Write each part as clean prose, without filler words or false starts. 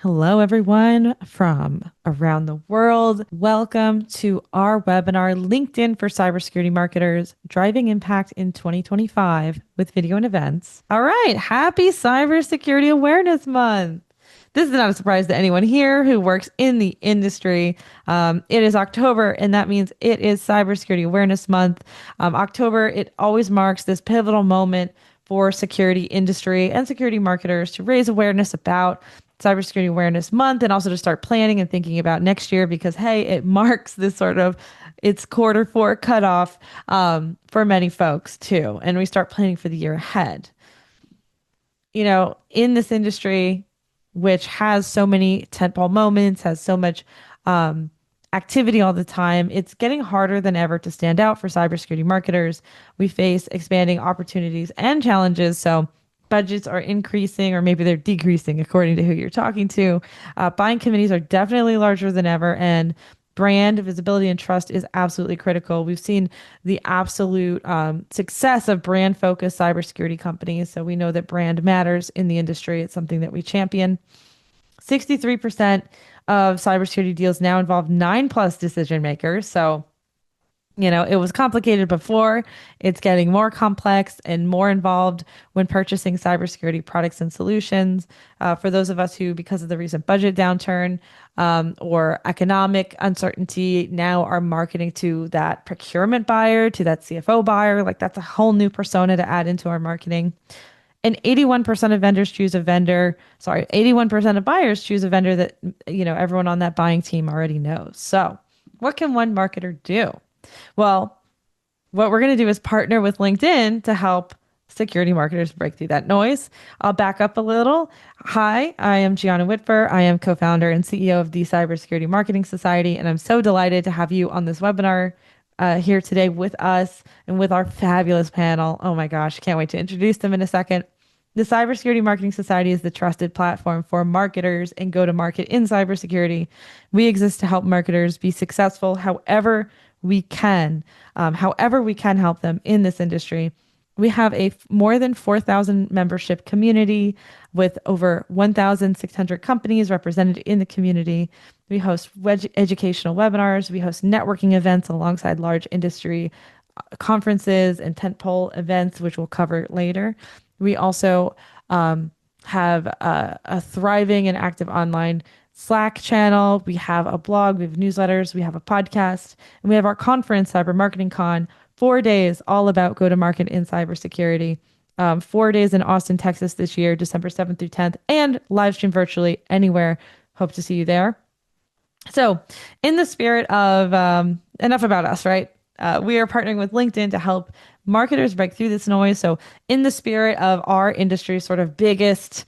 Hello, everyone from around the world. Welcome to our webinar, LinkedIn for Cybersecurity Marketers, Driving Impact in 2025 with Video and Events. All right, happy Cybersecurity Awareness Month. This is not a surprise to anyone here who works in the industry. It is October, and that means it is Cybersecurity Awareness Month. October, it always marks this pivotal moment for security industry and security marketers to raise awareness about Cybersecurity Awareness Month and also to start planning and thinking about next year because, hey, it marks this sort of it's quarter four cutoff for many folks too. And we start planning for the year ahead. In this industry, which has so many tentpole moments, has so much um, activity all the time, it's getting harder than ever to stand out for cybersecurity marketers. We face expanding opportunities and challenges. So budgets are increasing or maybe they're decreasing according to who you're talking to. Buying committees are definitely larger than ever, and brand visibility and trust is absolutely critical. We've seen the absolute success of brand focused cybersecurity companies. So we know that brand matters in the industry. It's something that we champion. 63% of cybersecurity deals now involve nine plus decision makers. So it was complicated before. It's getting more complex and more involved when purchasing cybersecurity products and solutions. For those of us who, because of the recent budget downturn or economic uncertainty, now are marketing to that procurement buyer, to that CFO buyer, like that's a whole new persona to add into our marketing. And 81% of vendors choose a vendor, sorry, 81% of buyers choose a vendor that, everyone on that buying team already knows. So, what can one marketer do? Well, what we're going to do is partner with LinkedIn to help security marketers break through that noise. I'll back up a little. Hi, I am Gianna Whitfer. I am co-founder and CEO of the Cybersecurity Marketing Society, and I'm so delighted to have you on this webinar here today with us and with our fabulous panel. Oh my gosh, can't wait to introduce them in a second. The Cybersecurity Marketing Society is the trusted platform for marketers and go to market in cybersecurity. We exist to help marketers be successful we can, however we can help them in this industry. We have a more than 4,000 membership community with over 1,600 companies represented in the community. We host educational webinars. We host networking events alongside large industry conferences and tentpole events, which we'll cover later. We also have a thriving and active online Slack channel. We have a blog, we have newsletters, we have a podcast, and we have our conference, Cyber Marketing Con, 4 days all about go to market in cybersecurity. 4 days in Austin, Texas this year, December 7th through 10th, and live stream virtually anywhere. Hope to see you there. So, in the spirit of enough about us, right? We are partnering with LinkedIn to help marketers break through this noise. So, in the spirit of our industry's sort of biggest,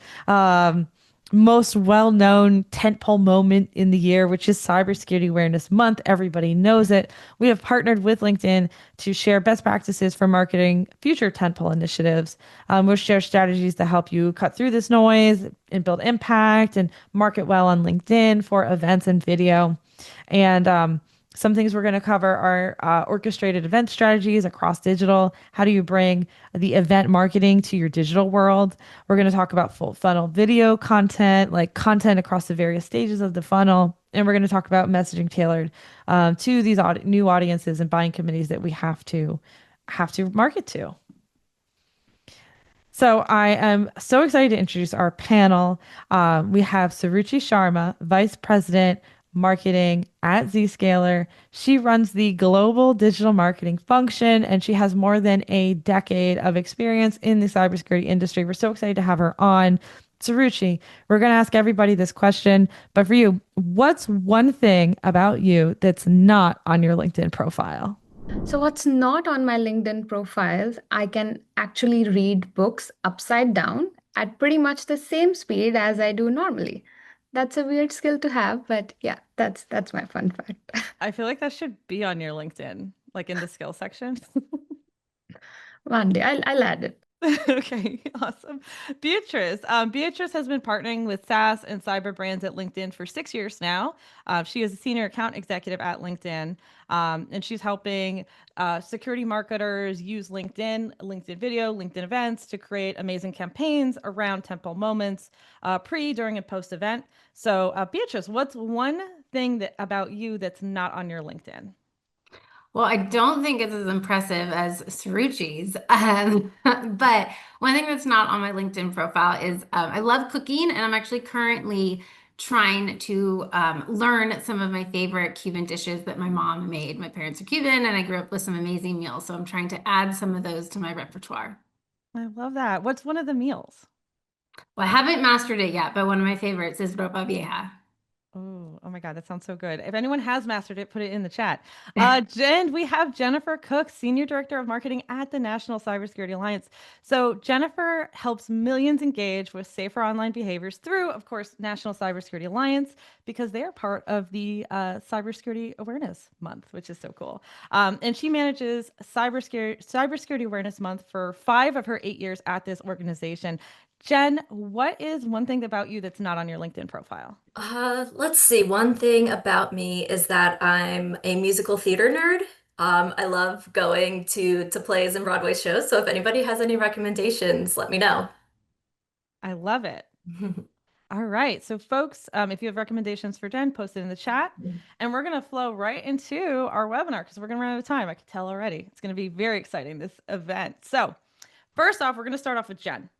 most well known tentpole moment in the year, which is Cybersecurity Awareness Month, everybody knows it. We have partnered with LinkedIn to share best practices for marketing future tentpole initiatives. We'll share strategies to help you cut through this noise and build impact and market well on LinkedIn for events and video. And some things we're going to cover are orchestrated event strategies across digital. How do you bring the event marketing to your digital world? We're going to talk about full funnel video content, like content across the various stages of the funnel. And we're going to talk about messaging tailored to these new audiences and buying committees that we have to market to. So I am so excited to introduce our panel. We have Suruchi Sharma, Vice President, Marketing at Zscaler. She runs the global digital marketing function, and she has more than a decade of experience in the cybersecurity industry. We're so excited to have her on. Suruchi, we're going to ask everybody this question, but for you, what's one thing about you that's not on your LinkedIn profile? So, what's not on my LinkedIn profile, I can actually read books upside down at pretty much the same speed as I do normally. That's a weird skill to have, but yeah, that's my fun fact. I feel like that should be on your LinkedIn, like in the skill section. One day I'll add it. Okay, awesome. Beatrice has been partnering with SaaS and cyber brands at LinkedIn for 6 years now. She is a senior account executive at LinkedIn, and she's helping security marketers use LinkedIn, LinkedIn video, LinkedIn events to create amazing campaigns around tempo moments, pre, during, and post event. So, Beatrice, what's one thing that about you that's not on your LinkedIn? Well, I don't think it's as impressive as Saruchi's. But one thing that's not on my LinkedIn profile is I love cooking, and I'm actually currently trying to learn some of my favorite Cuban dishes that my mom made. My parents are Cuban, and I grew up with some amazing meals. So I'm trying to add some of those to my repertoire. I love that. What's one of the meals? Well, I haven't mastered it yet, but one of my favorites is ropa vieja. Oh my God, that sounds so good. If anyone has mastered it, put it in the chat. Jen, we have Jennifer Cook, Senior Director of Marketing at the National Cybersecurity Alliance. So Jennifer helps millions engage with safer online behaviors through, of course, National Cybersecurity Alliance, because they are part of the Cybersecurity Awareness Month, which is so cool. And she manages Cybersecurity Awareness Month for 5 of her 8 years at this organization. Jen, what is one thing about you that's not on your LinkedIn profile? Let's see. One thing about me is that I'm a musical theater nerd. I love going to plays and Broadway shows. So if anybody has any recommendations, let me know. I love it. All right. So, folks, if you have recommendations for Jen, post it in the chat. And we're going to flow right into our webinar because we're going to run out of time. I can tell already. It's going to be very exciting, this event. So, first off, we're going to start off with Jen.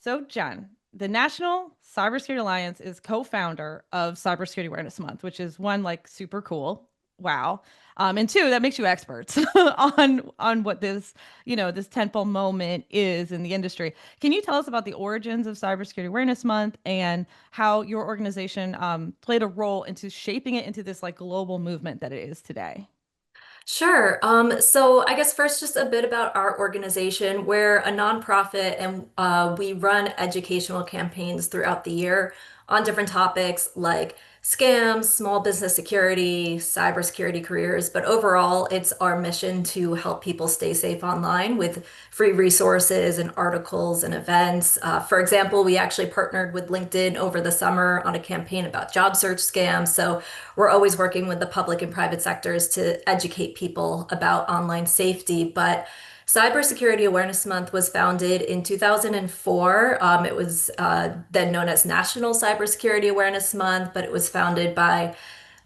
So, Jen, the National Cybersecurity Alliance is co-founder of Cybersecurity Awareness Month, which is one, like, super cool. Wow. And two, that makes you experts on what this, this tentpole moment is in the industry. Can you tell us about the origins of Cybersecurity Awareness Month and how your organization played a role into shaping it into this like global movement that it is today? Sure. So I guess first, just a bit about our organization. We're a nonprofit and we run educational campaigns throughout the year on different topics like scams, small business security, cybersecurity careers. But overall, it's our mission to help people stay safe online with free resources and articles and events. For example, we actually partnered with LinkedIn over the summer on a campaign about job search scams. So we're always working with the public and private sectors to educate people about online safety. But Cybersecurity Awareness Month was founded in 2004. It was then known as National Cybersecurity Awareness Month, but it was founded by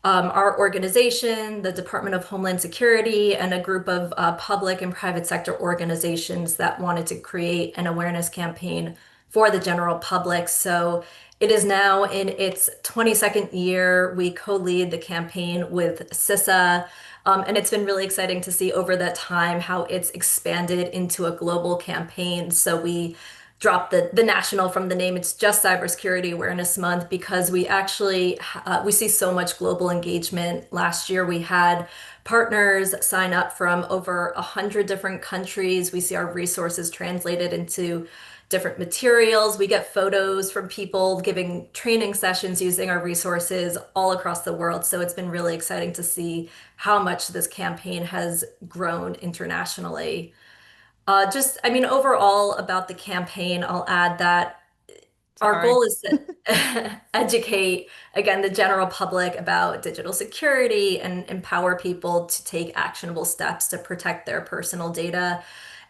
our organization, the Department of Homeland Security, and a group of public and private sector organizations that wanted to create an awareness campaign for the general public. So it is now in its 22nd year. We co-lead the campaign with CISA. And it's been really exciting to see over that time how it's expanded into a global campaign. So we dropped the national from the name. It's just Cybersecurity Awareness Month because we actually we see so much global engagement. Last year we had partners sign up from over 100 different countries. We see our resources translated into different materials. We get photos from people giving training sessions using our resources all across the world. So it's been really exciting to see how much this campaign has grown internationally. I mean, overall about the campaign, I'll add that our Sorry. goal is to educate, again, the general public about digital security and empower people to take actionable steps to protect their personal data.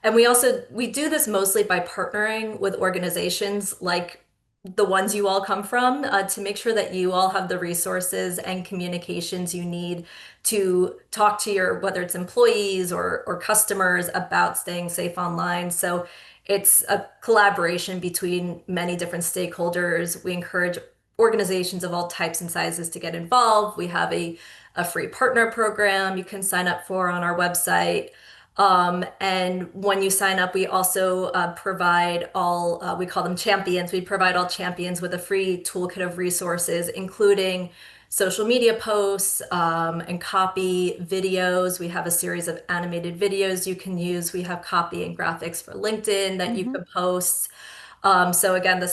And we do this mostly by partnering with organizations like the ones you all come from to make sure that you all have the resources and communications you need to talk to your, whether it's employees or customers about staying safe online. So it's a collaboration between many different stakeholders. We encourage organizations of all types and sizes to get involved. We have a free partner program you can sign up for on our website. And when you sign up, we also provide all, we call them champions. We provide all champions with a free toolkit of resources, including social media posts and copy videos. We have a series of animated videos you can use. We have copy and graphics for LinkedIn that you Hmm. can post. So again,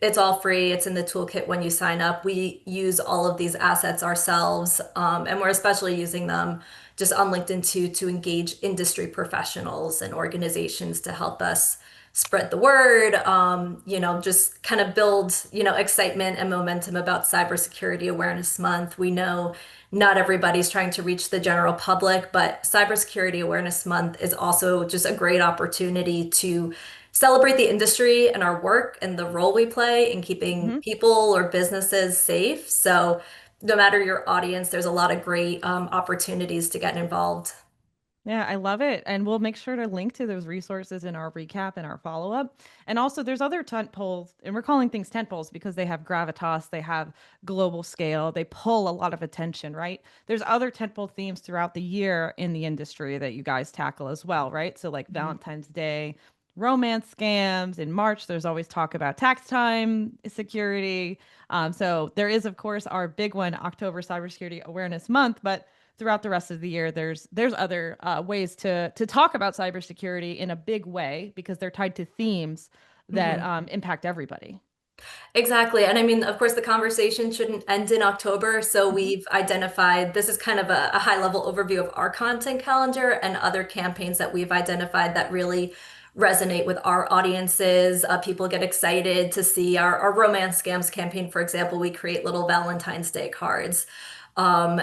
it's all free. It's in the toolkit when you sign up. We use all of these assets ourselves, and we're especially using them just on LinkedIn too to engage industry professionals and organizations to help us spread the word, just kind of build, excitement and momentum about Cybersecurity Awareness Month. We know not everybody's trying to reach the general public, but Cybersecurity Awareness Month is also just a great opportunity to celebrate the industry and our work and the role we play in keeping Mhm. people or businesses safe. So no matter your audience, there's a lot of great opportunities to get involved. Yeah, I love it. And we'll make sure to link to those resources in our recap and our follow up. And also, there's other tent poles, and we're calling things tent poles because they have gravitas, they have global scale, they pull a lot of attention, right? There's other tent pole themes throughout the year in the industry that you guys tackle as well, right? So, like Mhm. Valentine's Day, romance scams. In March, there's always talk about tax time security. So, there is, of course, our big one, October Cybersecurity Awareness Month, but throughout the rest of the year, there's other ways to talk about cybersecurity in a big way because they're tied to themes that Mhm. impact everybody. Exactly. And I mean, of course, the conversation shouldn't end in October. So Mhm. we've identified this is kind of a high level overview of our content calendar and other campaigns that we've identified that really resonate with our audiences. People get excited to see our romance scams campaign, for example. We create little Valentine's Day cards.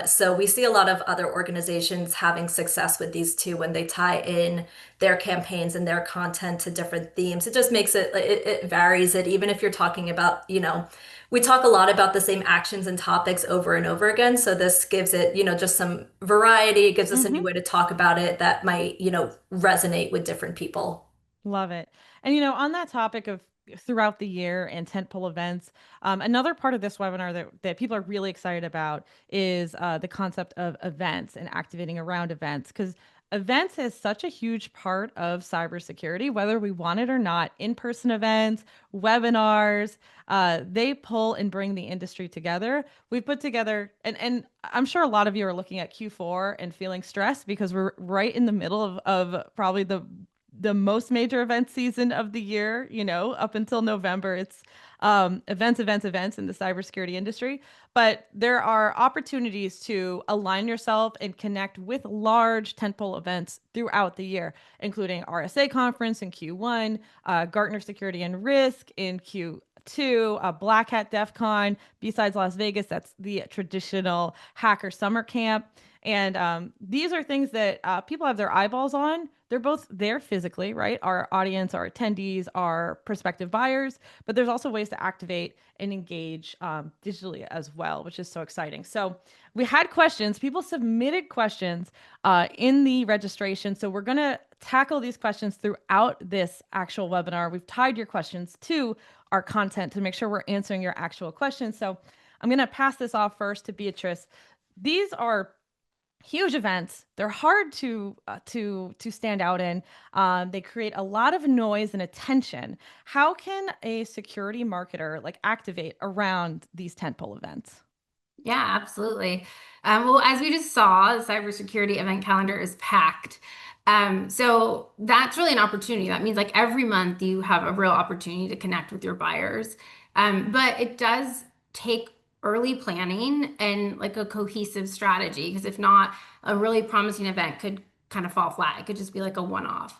So we see a lot of other organizations having success with these two when they tie in their campaigns and their content to different themes. It just makes it varies it, even if you're talking about, we talk a lot about the same actions and topics over and over again. So this gives it, just some variety. It gives us a new Mhm. way to talk about it that might, resonate with different people. Love it. And on that topic of throughout the year and tentpole events, another part of this webinar that people are really excited about is the concept of events and activating around events because events is such a huge part of cybersecurity, whether we want it or not. In-person events, webinars, they pull and bring the industry together. We've put together, and I'm sure a lot of you are looking at Q4 and feeling stressed because we're right in the middle of probably the most major event season of the year, up until November. It's events in the cybersecurity industry. But there are opportunities to align yourself and connect with large tentpole events throughout the year, including RSA conference in Q1, Gartner Security and Risk in Q2, Black Hat DEF CON, besides Las Vegas, that's the traditional hacker summer camp. And these are things that people have their eyeballs on. They're both there physically, right? Our audience, our attendees, our prospective buyers, but there's also ways to activate and engage digitally as well, which is so exciting. So we had questions. People submitted questions in the registration. So we're going to tackle these questions throughout this actual webinar. We've tied your questions to our content to make sure we're answering your actual questions. So I'm going to pass this off first to Beatrice. These are huge events. They're hard to stand out in. They create a lot of noise and attention. How can a security marketer like activate around these tentpole events? Yeah, absolutely. Well, as we just saw, the cybersecurity event calendar is packed. So that's really an opportunity. That means like every month you have a real opportunity to connect with your buyers. But it does take early planning and like a cohesive strategy, because if not, a really promising event could kind of fall flat. It could just be like a one-off.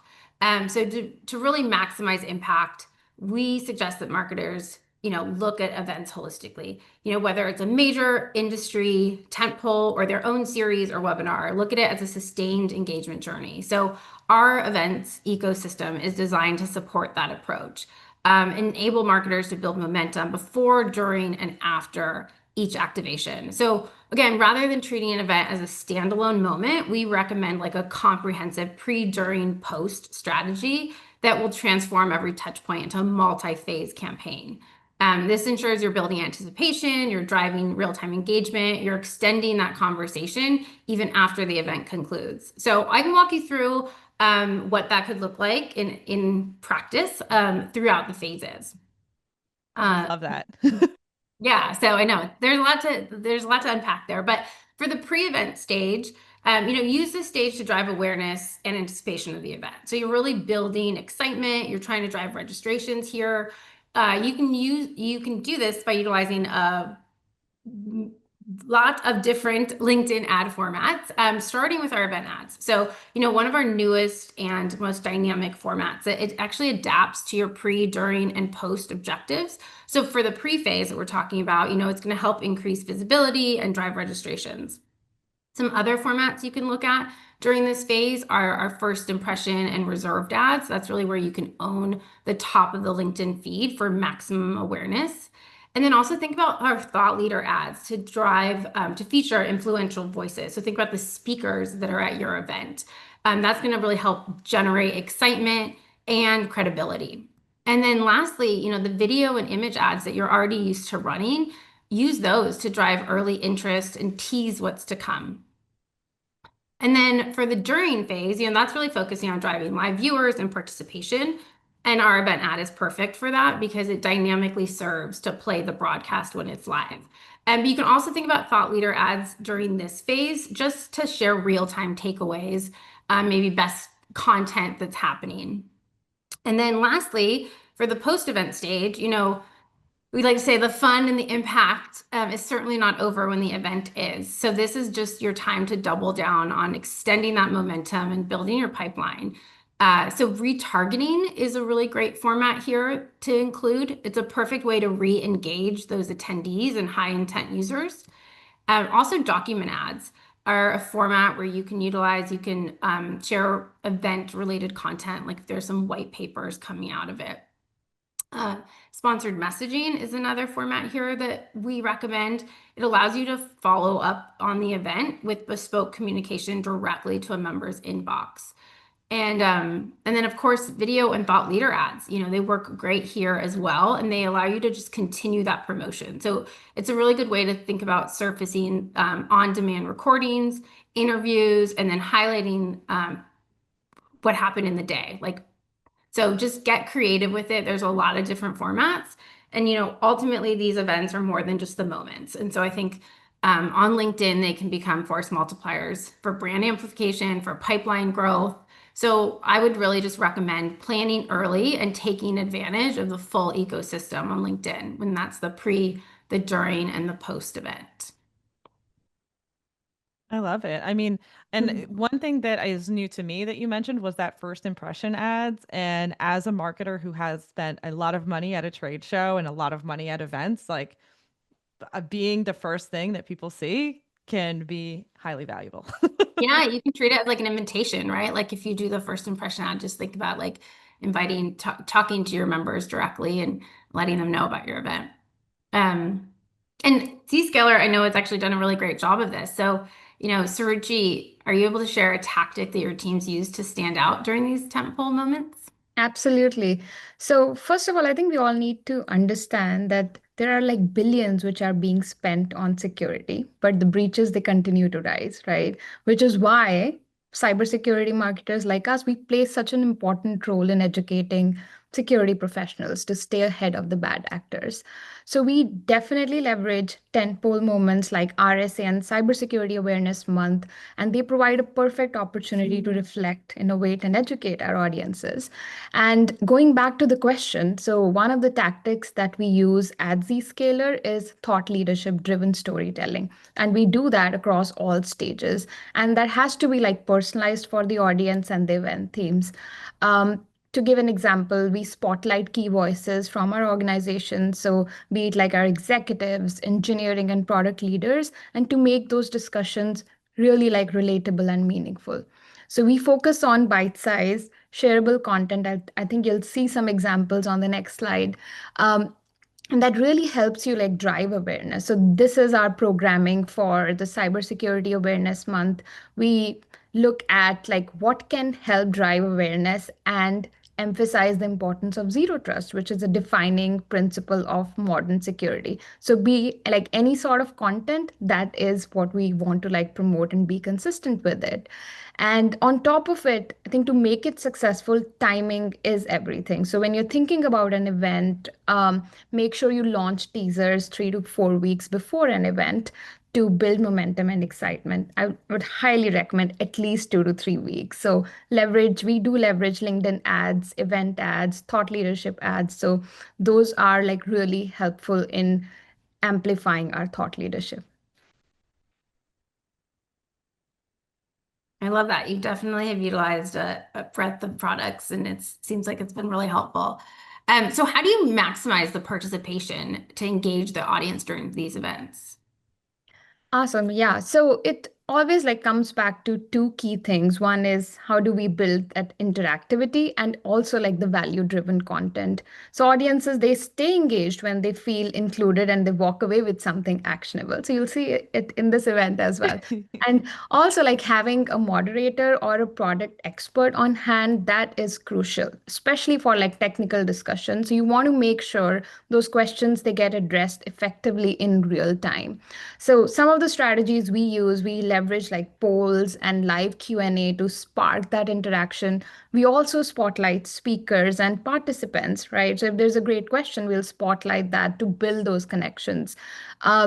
So to really maximize impact, we suggest that marketers, look at events holistically. Whether it's a major industry tentpole or their own series or webinar, look at it as a sustained engagement journey. So our events ecosystem is designed to support that approach, enable marketers to build momentum before, during, and after each activation. So again, rather than treating an event as a standalone moment, we recommend like a comprehensive pre, during, post strategy that will transform every touch point into a multi-phase campaign. This ensures you're building anticipation, you're driving real-time engagement, you're extending that conversation even after the event concludes. So I can walk you through what that could look like in practice throughout the phases. I Uh, love that. yeah, so I know there's a lot to unpack there, but for the pre-event stage, use this stage to drive awareness and anticipation of the event. So you're really building excitement. You're trying to drive registrations here. You can do this by utilizing a lot of different LinkedIn ad formats, starting with our event ads. So, one of our newest and most dynamic formats, it actually adapts to your pre, during, and post objectives. So for the pre-phase that we're talking about, it's going to help increase visibility and drive registrations. Some other formats you can look at during this phase are our first impression and reserved ads. That's really where you can own the top of the LinkedIn feed for maximum awareness. And then also think about our thought leader ads to drive, to feature influential voices. So think about the speakers that are at your event. That's going to really help generate excitement and credibility. And then lastly, the video and image ads that you're already used to running, use those to drive early interest and tease what's to come. And then for the during phase, that's really focusing on driving live viewers and participation. And our event ad is perfect for that because it dynamically serves to play the broadcast when it's live. And you can also think about thought leader ads during this phase just to share real-time takeaways, maybe best content that's happening. And then lastly, for the post-event stage, we like to say the fun and the impact is certainly not over when the event is. So this is just your time to double down on extending that momentum and building your pipeline. So retargeting is a really great format here to include. It's a perfect way to re-engage those attendees and high intent users. Also, document ads are a format where you can share event related content, like if there's some white papers coming out of it. Sponsored messaging is another format here that we recommend. It allows you to follow up on the event with bespoke communication directly to a member's inbox. And then of course, video and thought leader ads, they work great here as well, and they allow you to just continue that promotion. So it's a really good way to think about surfacing on-demand recordings, interviews, and then highlighting what happened in the day. So just get creative with it. There's a lot of different formats. And, ultimately, these events are more than just the moments. And so I think on LinkedIn, they can become force multipliers for brand amplification, for pipeline growth. So I would really just recommend planning early and taking advantage of the full ecosystem on LinkedIn when that's the pre, the during, and the post event. I love it. I mean, and Mhm. one thing that is new to me that you mentioned was that first impression ads. And as a marketer who has spent a lot of money at a trade show and a lot of money at events, like being the first thing that people see can be highly valuable. Yeah, you can treat it as like an invitation, right? Like if you do the first impression ad, just think about like inviting, talking to your members directly and letting them know about your event. Um, and Zscaler, I know it's actually done a really great job of this. So, Saruchi, are you able to share a tactic that your teams use to stand out during these tentpole moments? Absolutely. So, first of all, I think we all need to understand that there are like billions which are being spent on security, but the breaches they continue to rise, right? Which is why cybersecurity marketers like us, we play such an important role in educating security professionals to stay ahead of the bad actors. So we definitely leverage tentpole moments like RSA and Cybersecurity Awareness Month, and they provide a perfect opportunity to reflect, innovate, and educate our audiences. And going back to the question, so one of the tactics that we use at Zscaler is thought leadership driven storytelling. And we do that across all stages. And that has to be like personalized for the audience and the event themes. To give an example, we spotlight key voices from our organization. So, be it like our executives, engineering, and product leaders, and to make those discussions really like relatable and meaningful. So, we focus on bite size, shareable content. I think you'll see some examples on the next slide. And that really helps you like drive awareness. So this is our programming for the Cybersecurity Awareness Month. We look at like what can help drive awareness and emphasize the importance of zero trust, which is a defining principle of modern security. So be like any sort of content, that is what we want to like promote and be consistent with it. And on top of it, I think to make it successful, timing is everything. So when you're thinking about an event, make sure you launch teasers 3 to 4 weeks before an event to build momentum and excitement. I would highly recommend at least 2 to 3 weeks. So we do leverage LinkedIn ads, event ads, thought leadership ads. So those are like really helpful in amplifying our thought leadership. I love that. You definitely have utilized a breadth of products, and it seems like it's been really helpful. So how do you maximize the participation to engage the audience during these events? Awesome. Yeah. So it always like comes back to two key things. One is how do we build that interactivity and also like the value driven content. So audiences, they stay engaged when they feel included and they walk away with something actionable. So you'll see it in this event as well. And also like having a moderator or a product expert on hand, that is crucial, especially for like technical discussions. So you want to make sure those questions they get addressed effectively in real time. So some of the strategies we use, we leverage like polls and live Q&A to spark that interaction. We also spotlight speakers and participants, right? So if there's a great question, we'll spotlight that to build those connections.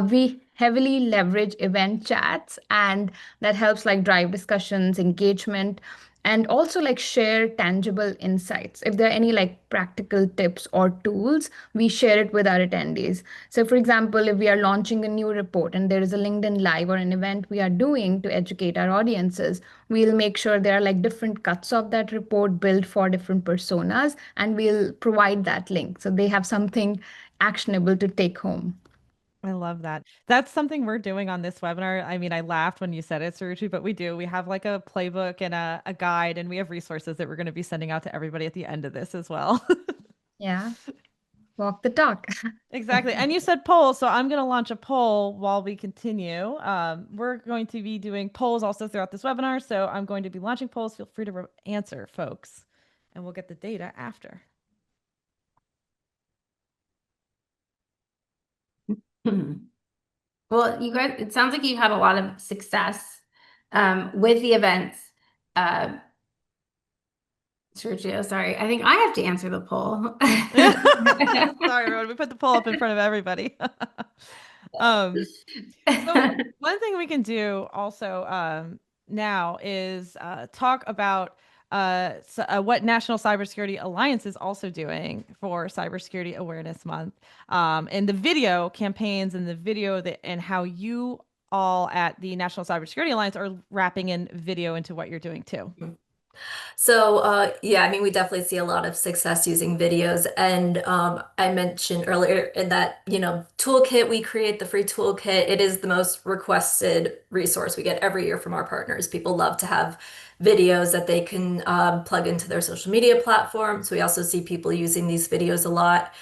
We heavily leverage event chats, and that helps like drive discussions, engagement, and also like share tangible insights. If there are any like practical tips or tools, we share it with our attendees. So for example, if we are launching a new report and there is a LinkedIn live or an event we are doing to educate our audiences, we'll make sure there are like different cuts of that report built for different personas, and we'll provide that link so they have something actionable to take home. I love that. That's something we're doing on this webinar. I mean, I laughed when you said it, Suruchi, but we do. We have like a playbook and a guide, and we have resources that we're going to be sending out to everybody at the end of this as well. Yeah, walk the talk. Exactly. And you said poll, so I'm going to launch a poll while we continue. We're going to be doing polls also throughout this webinar, so I'm going to be launching polls. Feel free to answer, folks, and we'll get the data after. Well, you guys, it sounds like you've had a lot of success with the events. Uh, Sergio, sorry. I think I have to answer the poll. Sorry, everyone. We put the poll up in front of everybody. So one thing we can do also now is talk about what National Cybersecurity Alliance is also doing for Cybersecurity Awareness Month, and the video campaigns and the video that and how you all at the National Cybersecurity Alliance are wrapping in video into what you're doing too. So, yeah, I mean, we definitely see a lot of success using videos. And I mentioned earlier in that, toolkit, we create the free toolkit. It is the most requested resource we get every year from our partners. People love to have videos that they can plug into their social media platforms. We also see people using these videos a lot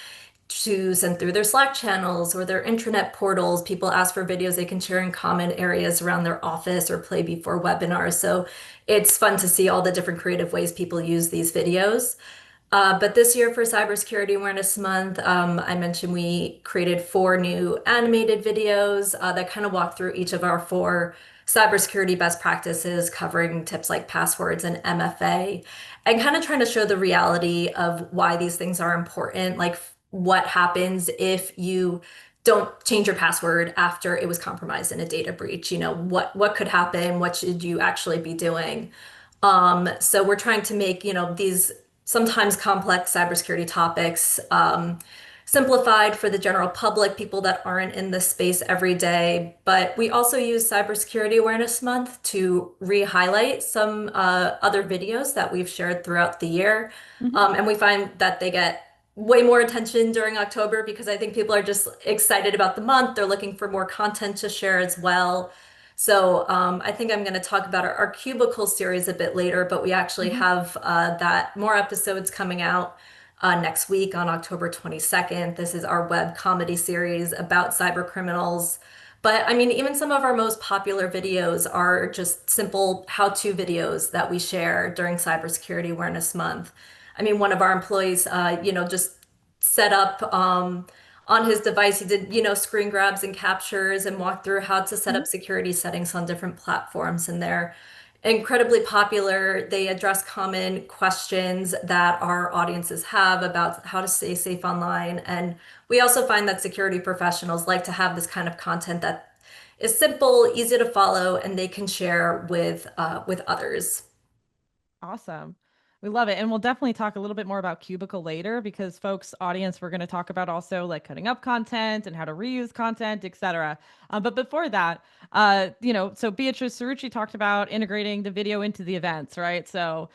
to send through their Slack channels or their intranet portals. People ask for videos they can share in common areas around their office or play before webinars. So it's fun to see all the different creative ways people use these videos. But this year for Cybersecurity Awareness Month, I mentioned we created 4 new animated videos that kind of walk through each of our 4 cybersecurity best practices, covering tips like passwords and MFA, and kind of trying to show the reality of why these things are important, like what happens if you don't change your password after it was compromised in a data breach. What could happen? What should you actually be doing? So we're trying to make, these sometimes complex cybersecurity topics simplified for the general public, people that aren't in this space every day. But we also use Cybersecurity Awareness Month to re-highlight some other videos that we've shared throughout the year. Mhm. And we find that they get way more attention during October because I think people are just excited about the month. They're looking for more content to share as well. So I think I'm going to talk about our Cubicle series a bit later, but we actually Mhm. have that more episodes coming out next week on October 22nd. This is our web comedy series about cyber criminals. But I mean, even some of our most popular videos are just simple how-to videos that we share during Cybersecurity Awareness Month. I mean, one of our employees, just set up on his device. He did, screen grabs and captures and walked through how to set Mhm. up security settings on different platforms. And they're incredibly popular. They address common questions that our audiences have about how to stay safe online. And we also find that security professionals like to have this kind of content that is simple, easy to follow, and they can share with others. Awesome. We love it. And we'll definitely talk a little bit more about Cubicle later because folks, audience, we're going to talk about also like cutting up content and how to reuse content, etc. But before that, so Beatrice Cerrucci talked about integrating the video into the events, right? So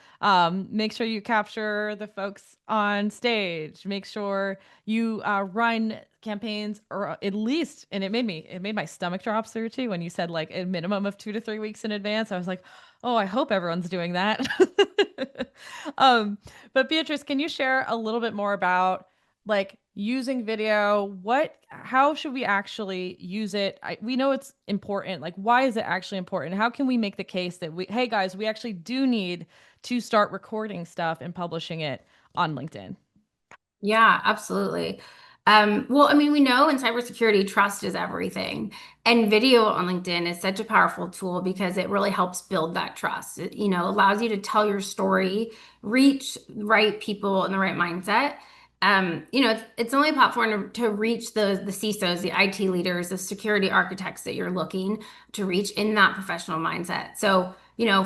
make sure you capture the folks on stage. Make sure you run campaigns or at least, and it made my stomach drop, Cerrucci, when you said like a minimum of 2 to 3 weeks in advance. I was like, oh, I hope everyone's doing that. um, but Beatrice, can you share a little bit more about like using video? How should we actually use it? We know it's important. Like, why is it actually important? How can we make the case that hey guys, we actually do need to start recording stuff and publishing it on LinkedIn? Yeah, absolutely. Well, I mean, we know in cybersecurity, trust is everything. And video on LinkedIn is such a powerful tool because it really helps build that trust. It, allows you to tell your story, reach the right people in the right mindset. It's only a platform to reach the CISOs, the IT leaders, the security architects that you're looking to reach in that professional mindset. So,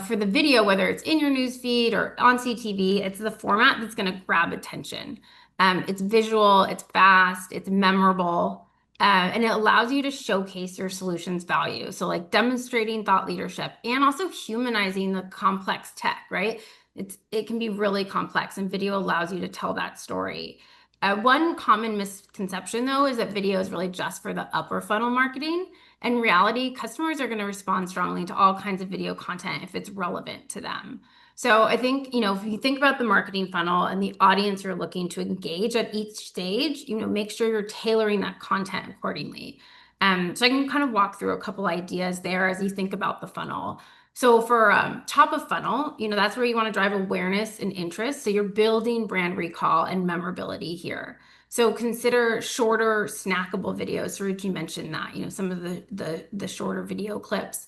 for the video, whether it's in your news feed or on CTV, it's the format that's going to grab attention. It's visual, it's fast, it's memorable, and it allows you to showcase your solution's value. So, like demonstrating thought leadership and also humanizing the complex tech, right? It can be really complex, and video allows you to tell that story. One common misconception, though, is that video is really just for the upper funnel marketing. In reality, customers are going to respond strongly to all kinds of video content if it's relevant to them. So I think, if you think about the marketing funnel and the audience you're looking to engage at each stage, make sure you're tailoring that content accordingly. So I can kind of walk through a couple ideas there as you think about the funnel. So for top of funnel, that's where you want to drive awareness and interest. So you're building brand recall and memorability here. So consider shorter snackable videos. Saruchi mentioned that, some of the shorter video clips.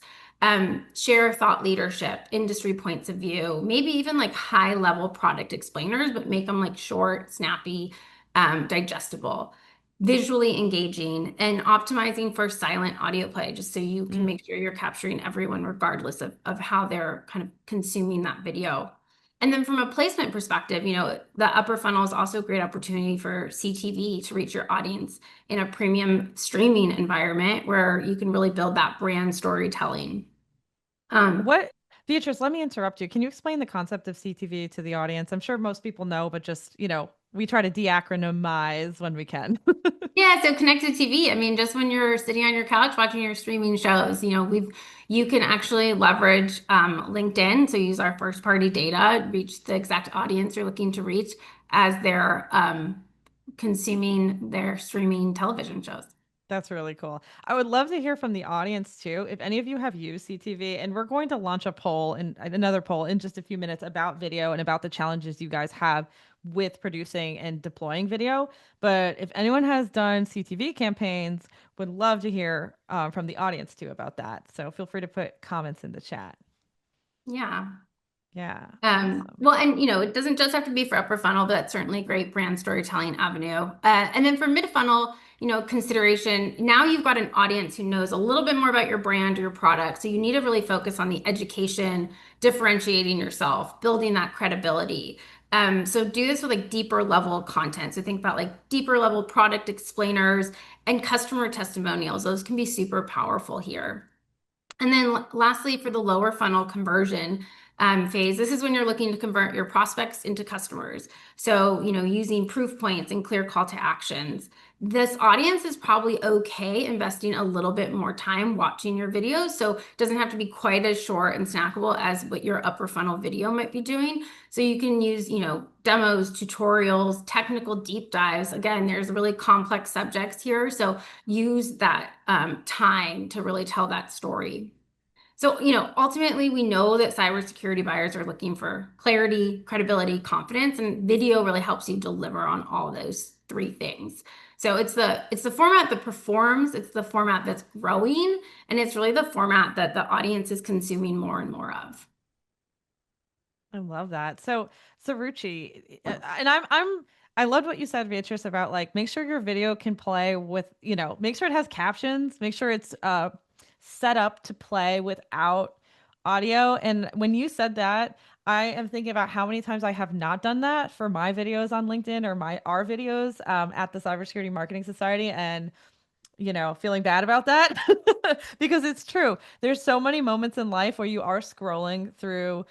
Share thought leadership, industry points of view, maybe even like high level product explainers, but make them like short, snappy, digestible, visually engaging, and optimizing for silent audio play, just so you can make sure you're capturing everyone regardless of how they're kind of consuming that video. And then from a placement perspective, the upper funnel is also a great opportunity for CTV to reach your audience in a premium streaming environment where you can really build that brand storytelling. Um, What, Beatrice, let me interrupt you. Can you explain the concept of CTV to the audience? I'm sure most people know, but just, we try to de-acronymize when we can. yeah, so connected TV. I mean, just when you're sitting on your couch watching your streaming shows, you can actually leverage LinkedIn. So use our first party data, reach the exact audience you're looking to reach as they're consuming their streaming television shows. That's really cool. I would love to hear from the audience too. If any of you have used CTV, and we're going to launch a poll and another poll in just a few minutes about video and about the challenges you guys have with producing and deploying video. But if anyone has done CTV campaigns, would love to hear from the audience too about that. So feel free to put comments in the chat. Yeah. Yeah, awesome. Well, and it doesn't just have to be for upper funnel, but that's certainly a great brand storytelling avenue. And then for mid funnel, consideration, now you've got an audience who knows a little bit more about your brand or your product. So you need to really focus on the education, differentiating yourself, building that credibility. So do this with like deeper level content. So think about like deeper level product explainers and customer testimonials. Those can be super powerful here. And then lastly, for the lower funnel conversion phase, this is when you're looking to convert your prospects into customers. So, using proof points and clear call to actions. This audience is probably okay investing a little bit more time watching your videos. So it doesn't have to be quite as short and snackable as what your upper funnel video might be doing. So you can use, demos, tutorials, technical deep dives. Again, there's really complex subjects here. So use that time to really tell that story. So, ultimately, we know that cybersecurity buyers are looking for clarity, credibility, confidence, and video really helps you deliver on all those three things. So it's the format that performs, it's the format that's growing, and it's really the format that the audience is consuming more and more of. I love that. So Ruchi, and I loved what you said, Beatrice, about like make sure your video can play with, make sure it has captions, make sure it's set up to play without audio. And when you said that, I am thinking about how many times I have not done that for my videos on LinkedIn or my our videos at the Cybersecurity Marketing Society, and feeling bad about that because it's true. There's so many moments in life where you are scrolling through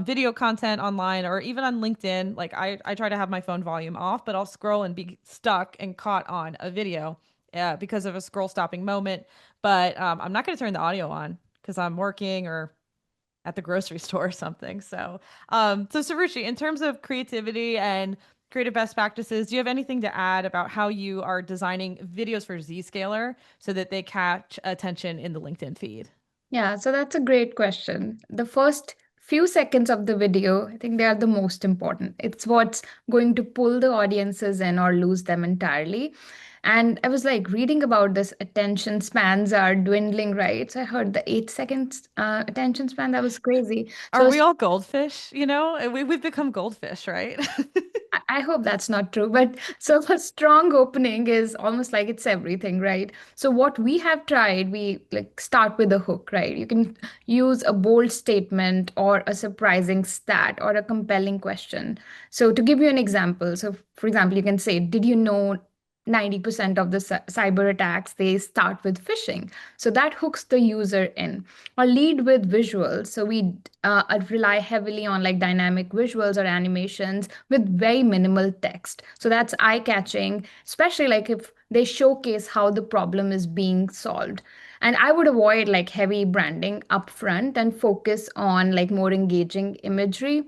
video content online or even on LinkedIn. Like I try to have my phone volume off, but I'll scroll and be stuck and caught on a video because of a scroll stopping moment. But I'm not going to turn the audio on because I'm working or at the grocery store or something. So Sarushi, in terms of creativity and creative best practices, do you have anything to add about how you are designing videos for Zscaler so that they catch attention in the LinkedIn feed? Yeah, so that's a great question. The first few seconds of the video, I think they are the most important. It's what's going to pull the audiences in or lose them entirely. And I was like reading about this attention spans are dwindling, right? So I heard the 8 seconds attention span. That was crazy. Are So we all goldfish? We've become goldfish, right? I hope that's not true, but so a strong opening is almost like it's everything, right? So what we have tried, we like start with a hook, right? You can use a bold statement or a surprising stat or a compelling question. So to give you an example, so for example, you can say, "Did you know 90% of the cyber attacks they start with phishing?" So that hooks the user in. Or lead with visuals. So we rely heavily on like dynamic visuals or animations with very minimal text. So that's eye catching, especially like if they showcase how the problem is being solved. And I would avoid like heavy branding upfront and focus on like more engaging imagery.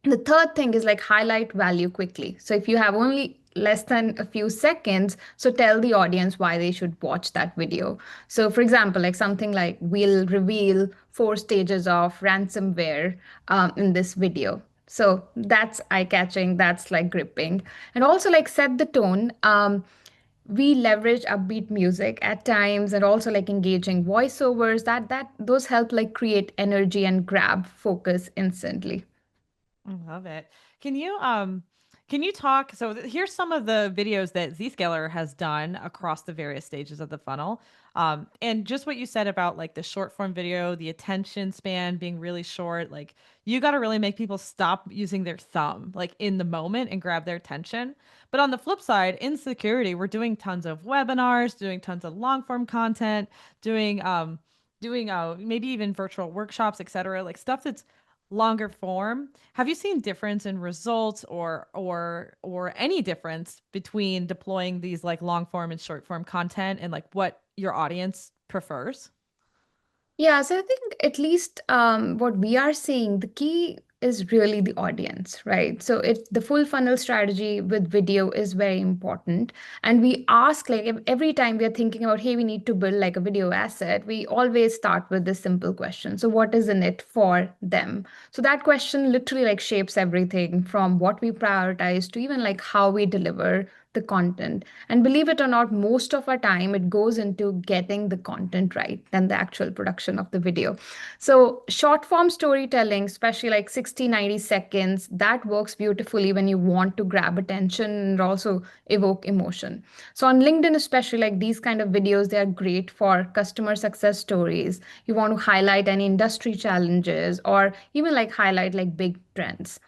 The third thing is like highlight value quickly. So if you have only less than a few seconds, so tell the audience why they should watch that video. So for example, like something like we'll reveal 4 stages of ransomware in this video. So that's eye-catching, that's like gripping. And also like set the tone. We leverage upbeat music at times and also like engaging voiceovers that those help like create energy and grab focus instantly. I love it. Can you talk here's some of the videos that Zscaler has done across the various stages of the funnel. And just what you said about like the short form video, the attention span being really short, like you got to really make people stop using their thumb like in the moment and grab their attention. But on the flip side, in security, we're doing tons of webinars, doing tons of long form content, doing maybe even virtual workshops, etc. Like stuff that's longer form. Have you seen difference in results or any difference between deploying these like long form and short form content and like what your audience prefers? Yeah, so I think at least what we are seeing, the key is really the audience, right? So the full funnel strategy with video is very important. And we ask like every time we are thinking about, hey, we need to build like a video asset, we always start with this simple question. So what is in it for them? So that question literally like shapes everything from what we prioritize to even like how we deliver the content. And believe it or not, most of our time it goes into getting the content right than the actual production of the video. So short form storytelling, especially like 60, 90 seconds, that works beautifully when you want to grab attention and also evoke emotion. So on LinkedIn, especially like these kind of videos, they are great for customer success stories. You want to highlight any industry challenges or even like highlight like big trends.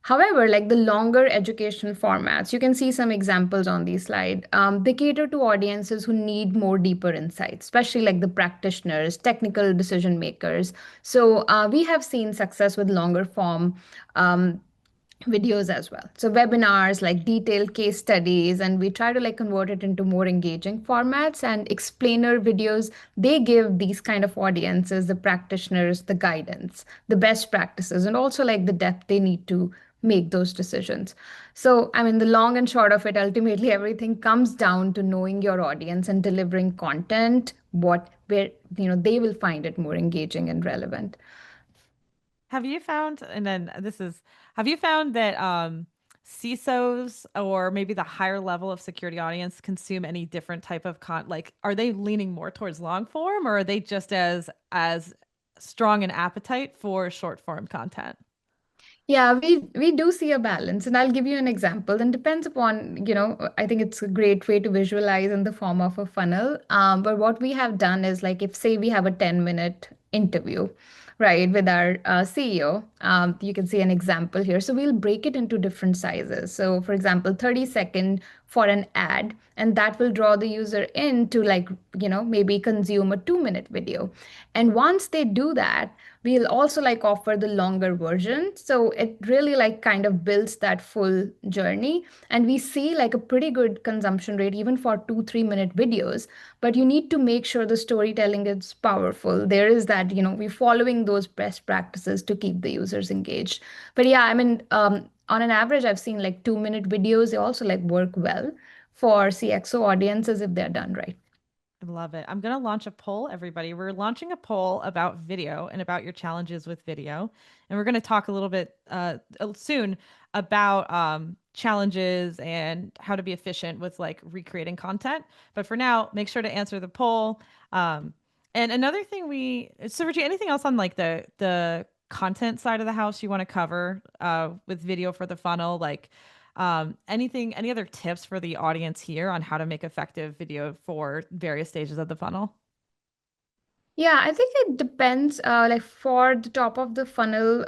However, like the longer educational formats, you can see some examples on the slide. They cater to audiences who need more deeper insights, especially like the practitioners, technical decision makers. So we have seen success with longer form videos as well. So webinars, like detailed case studies, and we try to like convert it into more engaging formats and explainer videos. They give these kind of audiences, the practitioners, the guidance, the best practices, and also like the depth they need to make those decisions. So, I mean, the long and short of it, ultimately everything comes down to knowing your audience and delivering content, what where they will find it more engaging and relevant. Have you found, and then this is, have you found that CISOs or maybe the higher level of security audience consume any different type of like are they leaning more towards long form or are they just as strong an appetite for short form content? Yeah, we do see a balance, and I'll give you an example. And depends upon, I think it's a great way to visualize in the form of a funnel. But what we have done is like if say we have a 10-minute interview, right, with our CEO. You can see an example here. So we'll break it into different sizes. So for example, 30-second for an ad, and that will draw the user in to like, maybe consume a 2-minute video. And once they do that, we'll also like offer the longer version. So it really like kind of builds that full journey. And we see like a pretty good consumption rate even for 2-3 minute videos. But you need to make sure the storytelling is powerful. There is that, we're following those best practices to keep the users engaged. But yeah, I mean, on an average, I've seen like 2-minute videos. They also like work well for CXO audiences if they're done right. I love it. I'm going to launch a poll, everybody. We're launching a poll about video and about your challenges with video. And we're going to talk a little bit soon about challenges and how to be efficient with like recreating content. But for now, make sure to answer the poll. And another thing so Richie, anything else on like the content side of the house you want to cover with video for the funnel? Like any other tips for the audience here on how to make effective video for various stages of the funnel? Yeah, I think it depends. Like for the top of the funnel,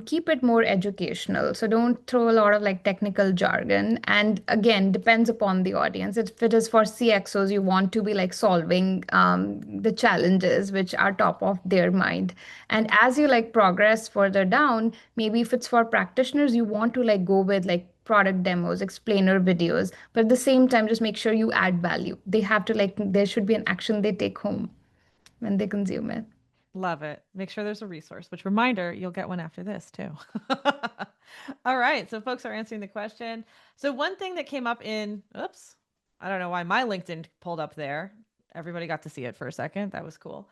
keep it more educational. So don't throw a lot of like technical jargon. And again, depends upon the audience. If it is for CXOs, you want to be like solving the challenges which are top of their mind. And as you like progress further down, maybe if it's for practitioners, you want to like go with like product demos, explainer videos, but at the same time, just make sure you add value. They have to like, there should be an action they take home when they consume it. Love it. Make sure there's a resource, which reminder, you'll get one after this too. All right. So folks are answering the question. So one thing that came up oops, I don't know why my LinkedIn pulled up there. Everybody got to see it for a second. That was cool.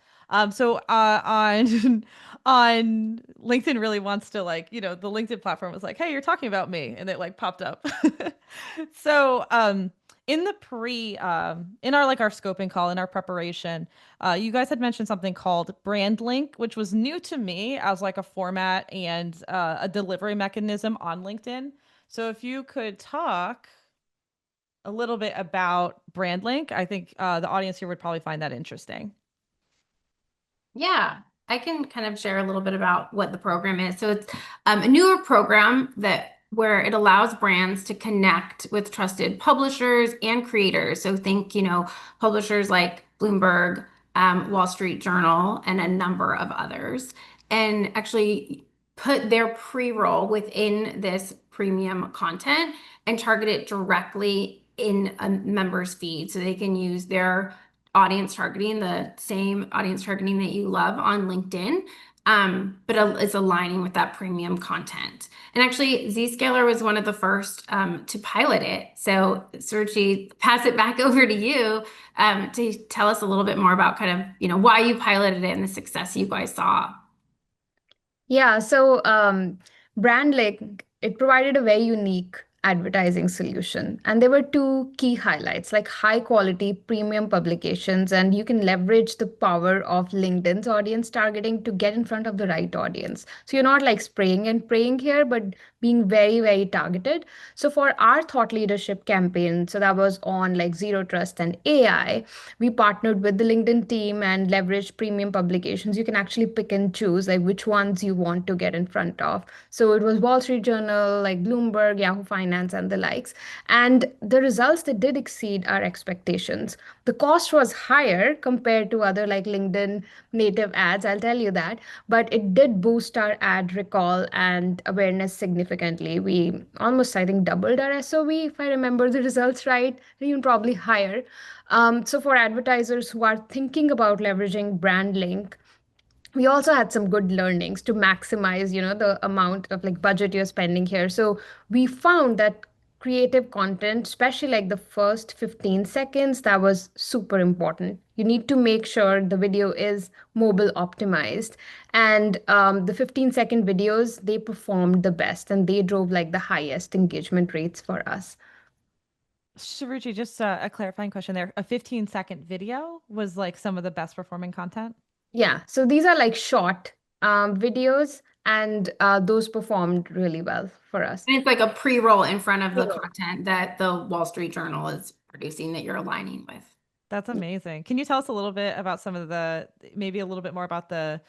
So on on LinkedIn really wants to like, the LinkedIn platform was like, hey, you're talking about me. And it like popped up. So in the in our like our scoping call, in our preparation, you guys had mentioned something called brand link, which was new to me as like a format and a delivery mechanism on LinkedIn. So if you could talk a little bit about brand link, I think the audience here would probably find that interesting. Yeah, I can kind of share a little bit about what the program is. So it's a newer program that where it allows brands to connect with trusted publishers and creators. So think, publishers like Bloomberg, Wall Street Journal, and a number of others, and actually put their pre-roll within this premium content and target it directly in a member's feed so they can use their audience targeting, the same audience targeting that you love on LinkedIn, but it's aligning with that premium content. And actually, Zscaler was one of the first to pilot it. So, Suruchi, pass it back over to you to tell us a little bit more about kind of, why you piloted it and the success you guys saw. Yeah, so BrandLink, it provided a very unique advertising solution. And there were two key highlights, like high quality premium publications, and you can leverage the power of LinkedIn's audience targeting to get in front of the right audience. So you're not like spraying and praying here, but being very, very targeted. So for our thought leadership campaign, so that was on like zero trust and AI, we partnered with the LinkedIn team and leveraged premium publications. You can actually pick and choose like which ones you want to get in front of. So it was Wall Street Journal, like Bloomberg, Yahoo Finance, and the likes. And the results, they did exceed our expectations. The cost was higher compared to other like LinkedIn native ads, I'll tell you that, but it did boost our ad recall and awareness significantly. We almost, I think, doubled our SOV, if I remember the results right, even probably higher. So for advertisers who are thinking about leveraging brand link, we also had some good learnings to maximize, the amount of like budget you're spending here. So we found that creative content, especially like the first 15 seconds, that was super important. You need to make sure the video is mobile optimized. And the 15-second videos, they performed the best and they drove like the highest engagement rates for us. Sharuchi, just a clarifying question there. A 15-second video was like some of the best performing content. Yeah, so these are like short videos, and those performed really well for us. And it's like a pre-roll in front of the content that the Wall Street Journal is producing that you're aligning with. That's amazing. Can you tell us a little bit about maybe a little bit more about the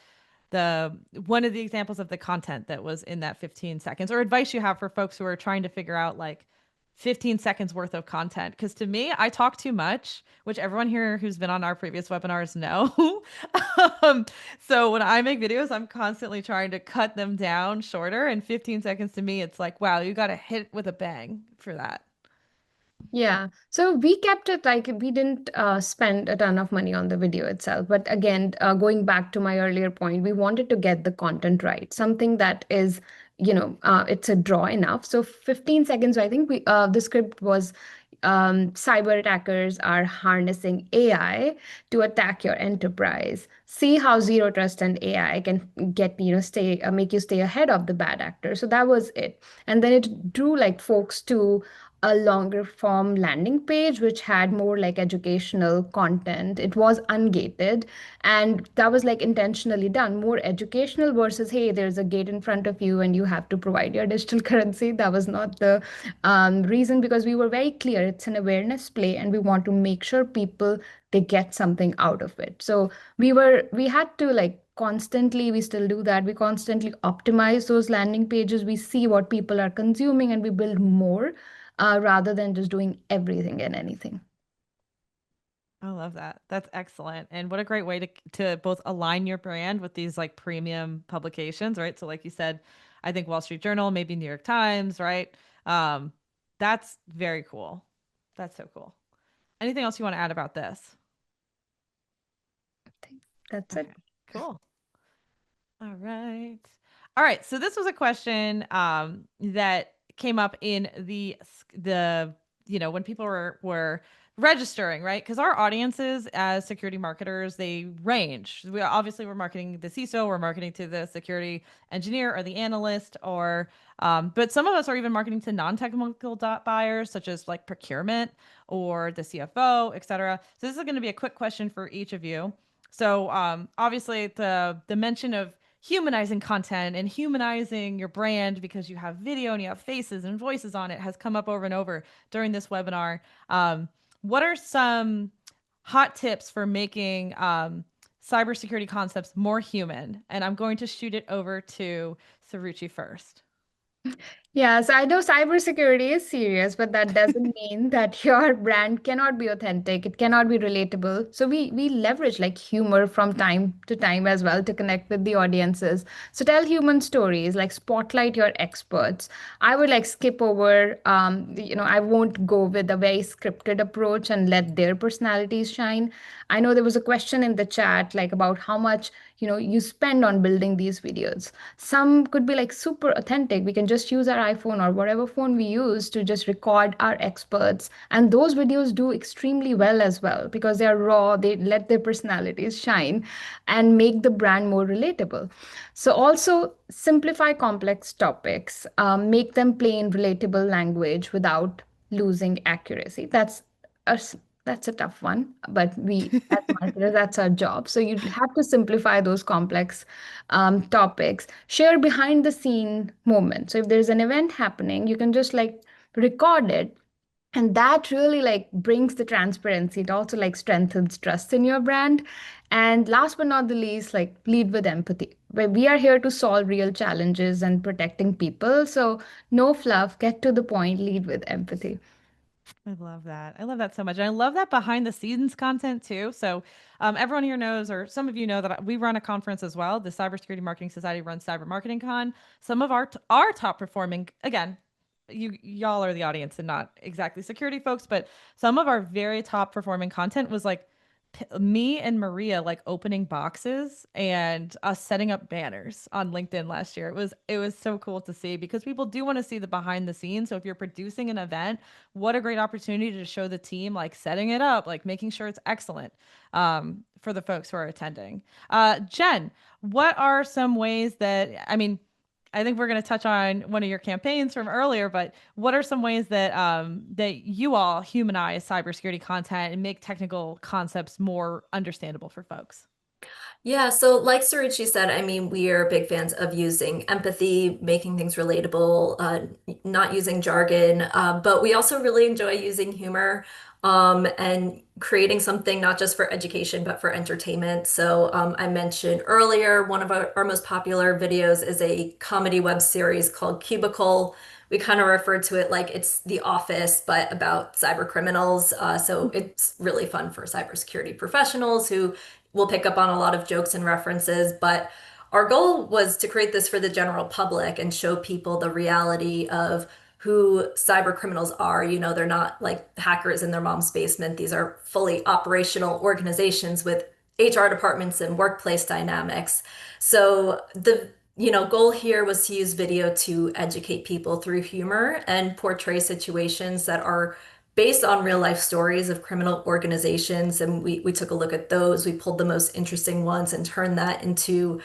the one of the examples of the content that was in that 15 seconds, or advice you have for folks who are trying to figure out like 15 seconds worth of content. Because to me, I talk too much, which everyone here who's been on our previous webinars know. um, so when I make videos, I'm constantly trying to cut them down shorter. And 15 seconds to me, it's like, wow, you got to hit with a bang for that. Yeah. So we kept it like we didn't spend a ton of money on the video itself. But again, going back to my earlier point, we wanted to get the content right. Something that is, it's a draw enough. So 15 seconds, I think the script was cyber attackers are harnessing AI to attack your enterprise. See how zero trust and AI can get, make you stay ahead of the bad actor. So that was it. And then it drew like folks to a longer form landing page which had more like educational content. It was ungated, and that was like intentionally done, more educational versus hey, there's a gate in front of you and you have to provide your digital currency. That was not the reason, because we were very clear it's an awareness play and we want to make sure people they get something out of it. So we had to like constantly, we still do that, we constantly optimize those landing pages, we see what people are consuming and we build more rather than just doing everything and anything. I love that. That's excellent. And what a great way to both align your brand with these like premium publications, right? So like you said, I think Wall Street Journal, maybe New York Times, right? Um, that's very cool. That's so cool. Anything else you want to add about this? I think that's Okay, it. cool. All right. All right. So this was a question that came up in the when people were registering, right? Because our audiences as security marketers, they range. We're marketing the CISO, we're marketing to the security engineer or the analyst, or but some of us are even marketing to non-technical buyers, such as like procurement or the CFO, et cetera. So this is going to be a quick question for each of you. So obviously the mention of humanizing content and humanizing your brand because you have video and you have faces and voices on it has come up over and over during this webinar. What are some hot tips for making cybersecurity concepts more human? And I'm going to shoot it over to Saruchi first. Yes, I know cybersecurity is serious, but that doesn't mean that your brand cannot be authentic. It cannot be relatable. So we leverage like humor from time to time as well to connect with the audiences. So tell human stories, like spotlight your experts. I would like skip over, I won't go with a very scripted approach and let their personalities shine. I know there was a question in the chat like about how much you spend on building these videos. Some could be like super authentic. We can just use our iPhone or whatever phone we use to just record our experts. And those videos do extremely well as well because they are raw, they let their personalities shine and make the brand more relatable. So also simplify complex topics, make them plain, relatable language without losing accuracy. A, that's a tough one, but we as marketers, that's our job. So you have to simplify those complex topics. Share behind the scene moments. So if there's an event happening, you can just like record it, and that really like brings the transparency. It also like strengthens trust in your brand. And last but not the least, like lead with empathy. Where we are here to solve real challenges and protecting people. So no fluff, get to the point, lead with empathy. I love that. I love that so much. And I love that behind the scenes content too. So, everyone here knows, or some of you know, that we run a conference as well. The Cybersecurity Marketing Society runs Cyber Marketing Con. Some of our top performing, again, y'all are the audience and not exactly security folks, but some of our very top performing content was like me and Maria like opening boxes and us setting up banners on LinkedIn last year. It was so cool to see because people do want to see the behind the scenes. So if you're producing an event, what a great opportunity to show the team like setting it up, like making sure it's excellent for the folks who are attending. Jen, what are some ways that I think we're going to touch on one of your campaigns from earlier, but what are some ways that you all humanize cybersecurity content and make technical concepts more understandable for folks? Yeah, so like Saruchi said, I mean, we are big fans of using empathy, making things relatable, not using jargon, but we also really enjoy using humor, and creating something not just for education, but for entertainment. So I mentioned earlier, one of our most popular videos is a comedy web series called Cubicle. We kind of refer to it like it's The Office, but about cyber criminals. So it's really fun for cybersecurity professionals who we'll pick up on a lot of jokes and references, but our goal was to create this for the general public and show people the reality of who cyber criminals are. You know, they're not like hackers in their mom's basement. These are fully operational organizations with HR departments and workplace dynamics. So the goal here was to use video to educate people through humor and portray situations that are based on real life stories of criminal organizations. And we took a look at those. We pulled the most interesting ones and turned that into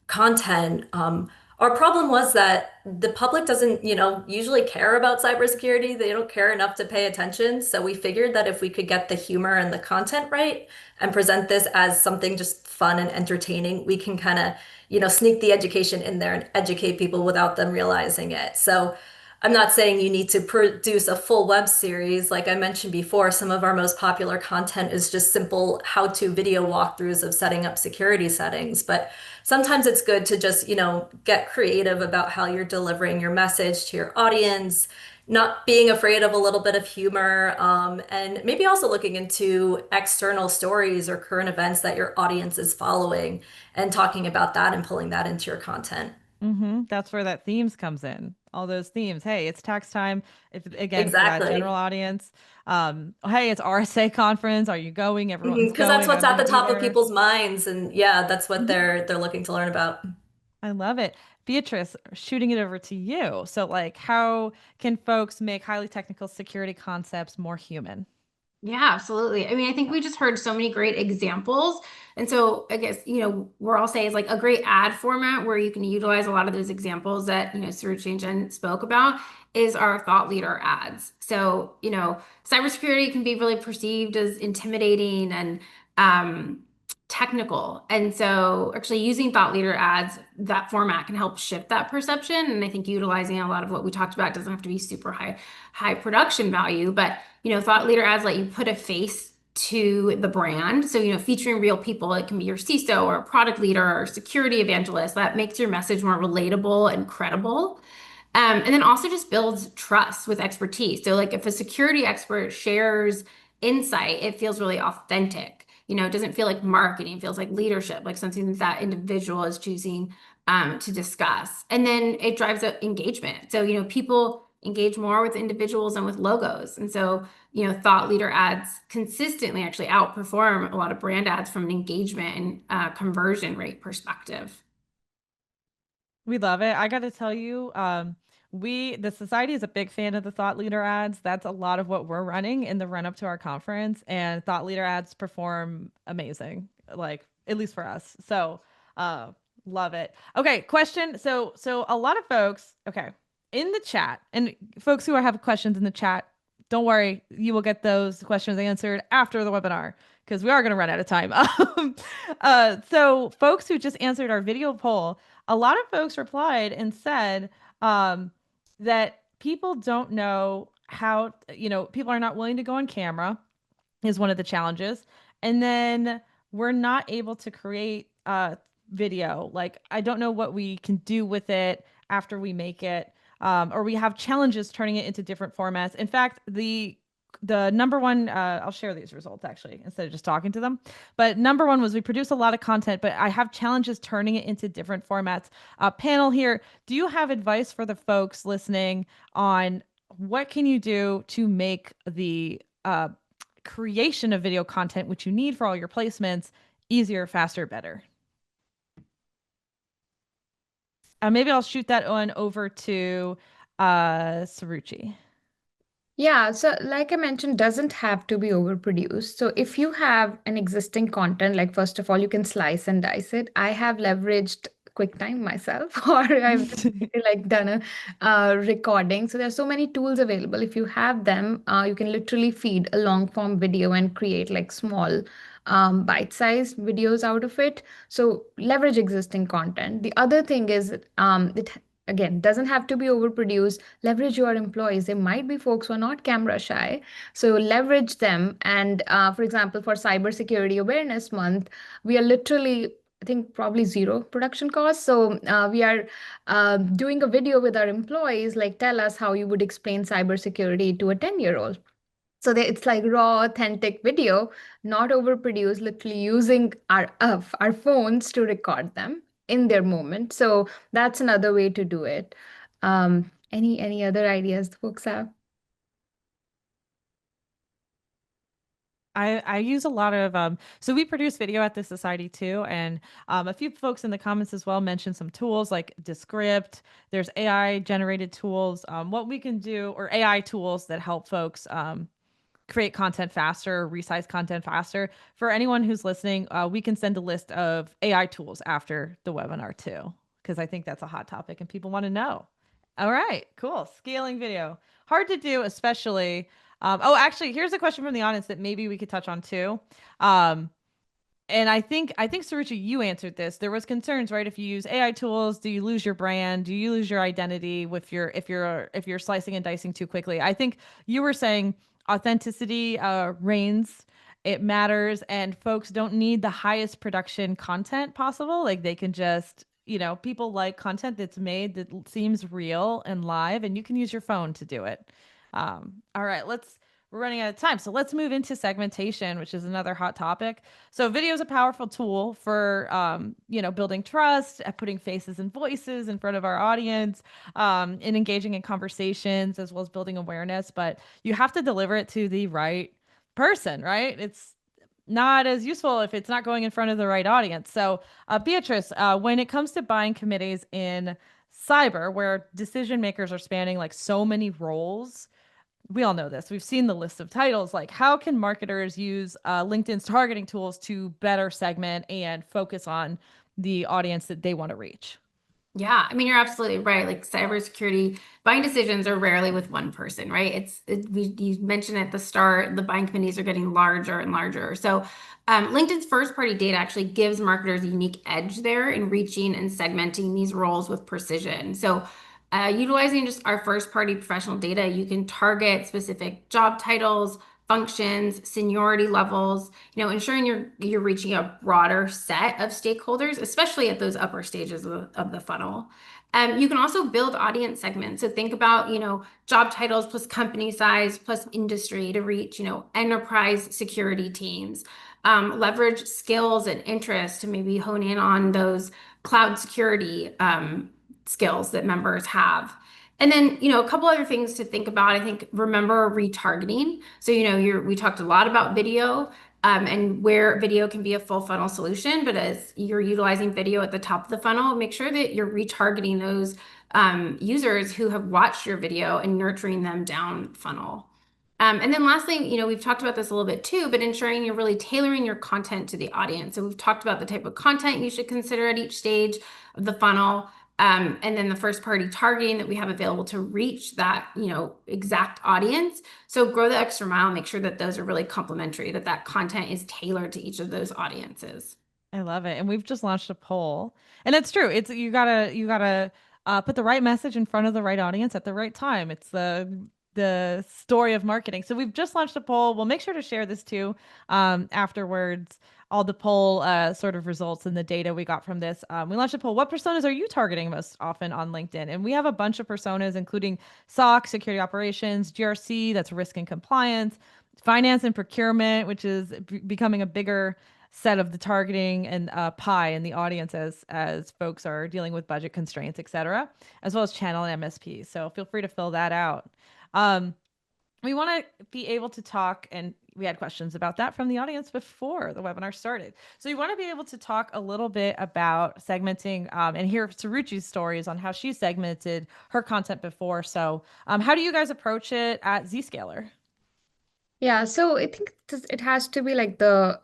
content. Our problem was that the public doesn't, usually care about cybersecurity. They don't care enough to pay attention. So we figured that if we could get the humor and the content right and present this as something just fun and entertaining, we can kind of, sneak the education in there and educate people without them realizing it. So I'm not saying you need to produce a full web series. Like I mentioned before, some of our most popular content is just simple how-to video walkthroughs of setting up security settings. But sometimes it's good to just, get creative about how you're delivering your message to your audience, not being afraid of a little bit of humor, and maybe also looking into external stories or current events that your audience is following and talking about that and pulling that into your content. That's where that themes comes in. All those themes. Hey, it's tax time. If again for that general Exactly. audience. Hey, it's RSA conference. Are you going? Everyone's Because that's going. what's I'm at gonna the be top of there. people's minds, and yeah, that's what Mhm. they're looking to learn about. I love it. Beatrice, shooting it over to you. So, like, how can folks make highly technical security concepts more human? Yeah, absolutely. I mean, I think we just heard so many great examples. And so I guess, we're all saying is like a great ad format where you can utilize a lot of those examples that, Suruchi and Jen spoke about is our thought leader ads. So, cybersecurity can be really perceived as intimidating and um, technical. And so actually using thought leader ads, that format can help shift that perception. And I think utilizing a lot of what we talked about doesn't have to be super high production value, but thought leader ads let you put a face to the brand. So, featuring real people, it can be your CISO or a product leader or security evangelist. That makes your message more relatable and credible. And then also just builds trust with expertise. So, like if a security expert shares insight, it feels really authentic. It doesn't feel like marketing, it feels like leadership, like something that that individual is choosing to discuss. And then it drives up engagement. So, people engage more with individuals and with logos. And so, thought leader ads consistently actually outperform a lot of brand ads from an engagement and conversion rate perspective. We love it. I got to tell you, the society is a big fan of the thought leader ads. That's a lot of what we're running in the run up to our conference, and thought leader ads perform amazing, like at least for us. So, uh, love it. Okay, question. So a lot of folks, okay, in the chat, and folks who have questions in the chat, don't worry, you will get those questions answered after the webinar because we are going to run out of time. So folks who just answered our video poll, a lot of folks replied and said um, that people don't know how, people are not willing to go on camera is one of the challenges. And then we're not able to create video. Like, I don't know what we can do with it after we make it. Or we have challenges turning it into different formats. In fact, the number one, I'll share these results actually instead of just talking to them. But number one was we produce a lot of content, but I have challenges turning it into different formats. Panel here, do you have advice for the folks listening on what can you do to make the creation of video content, which you need for all your placements, easier, faster, better? Maybe I'll shoot that on over to Saruchi. Yeah, so like I mentioned, doesn't have to be overproduced. So if you have an existing content, like first of all, you can slice and dice it. I have leveraged QuickTime myself, or I've just like done a recording. So there's so many tools available. If you have them, you can literally feed a long form video and create like small bite-sized videos out of it. So leverage existing content. The other thing is it again doesn't have to be overproduced. Leverage your employees. There might be folks who are not camera shy, so leverage them. And for example, for Cybersecurity Awareness Month, we are literally, I think, probably zero production costs. So we are doing a video with our employees, like tell us how you would explain cybersecurity to a 10-year-old. So it's like raw, authentic video, not overproduced, literally using our phones to record them in their moment. So that's another way to do it. Any other ideas the folks have? I use a lot of so we produce video at the society too, and a few folks in the comments as well mentioned some tools like Descript. There's AI generated tools. What we can do, or AI tools that help folks create content faster, resize content faster. For anyone who's listening, we can send a list of AI tools after the webinar too, because I think that's a hot topic and people want to know. All right, cool. Scaling video. Hard to do, especially. Oh, actually, here's a question from the audience that maybe we could touch on too. Um, and I think Saruchi, you answered this. There was concerns, right? If you use AI tools, do you lose your brand? Do you lose your identity with your if you're slicing and dicing too quickly? I think you were saying authenticity reigns. It matters, and folks don't need the highest production content possible. Like they can just, people like content that's made that seems real and live, and you can use your phone to do it. All right, we're running out of time. So let's move into segmentation, which is another hot topic. So video is a powerful tool for, building trust, putting faces and voices in front of our audience, and engaging in conversations as well as building awareness. But you have to deliver it to the right person, right? It's not as useful if it's not going in front of the right audience. So, Beatrice, when it comes to buying committees in cyber, where decision makers are spanning like so many roles, we all know this. We've seen the list of titles. Like, how can marketers use LinkedIn's targeting tools to better segment and focus on the audience that they want to reach? Yeah, I mean, you're absolutely right. Like cybersecurity buying decisions are rarely with one person, right? You mentioned at the start, the buying committees are getting larger and larger. So LinkedIn's first party data actually gives marketers a unique edge there in reaching and segmenting these roles with precision. So utilizing just our first party professional data, you can target specific job titles, functions, seniority levels, ensuring you're reaching a broader set of stakeholders, especially at those upper stages of the funnel. You can also build audience segments. So think about, job titles plus company size plus industry to reach, enterprise security teams. Leverage skills and interests to maybe hone in on those cloud security skills that members have. And then, a couple other things to think about. I think remember retargeting. So, we talked a lot about video and where video can be a full funnel solution, but as you're utilizing video at the top of the funnel, make sure that you're retargeting those users who have watched your video and nurturing them down funnel. And then lastly, we've talked about this a little bit too, but ensuring you're really tailoring your content to the audience. So we've talked about the type of content you should consider at each stage of the funnel. And then the first party targeting that we have available to reach that, exact audience. So grow the extra mile, make sure that those are really complementary, that content is tailored to each of those audiences. I love it. And we've just launched a poll. And it's true. It's you gotta put the right message in front of the right audience at the right time. It's the story of marketing. So we've just launched a poll. We'll make sure to share this too afterwards. All the poll sort of results and the data we got from this. We launched a poll. What personas are you targeting most often on LinkedIn? And we have a bunch of personas, including SOC, security operations, GRC, that's risk and compliance, finance and procurement, which is becoming a bigger set of the targeting and pie in the audience as folks are dealing with budget constraints, et cetera, as well as channel and MSP. So feel free to fill that out. Um, we want to be able to talk, and we had questions about that from the audience before the webinar started. So we want to be able to talk a little bit about segmenting and hear Saruchi's stories on how she segmented her content before. So how do you guys approach it at Zscaler? Yeah, so I think it has to be like the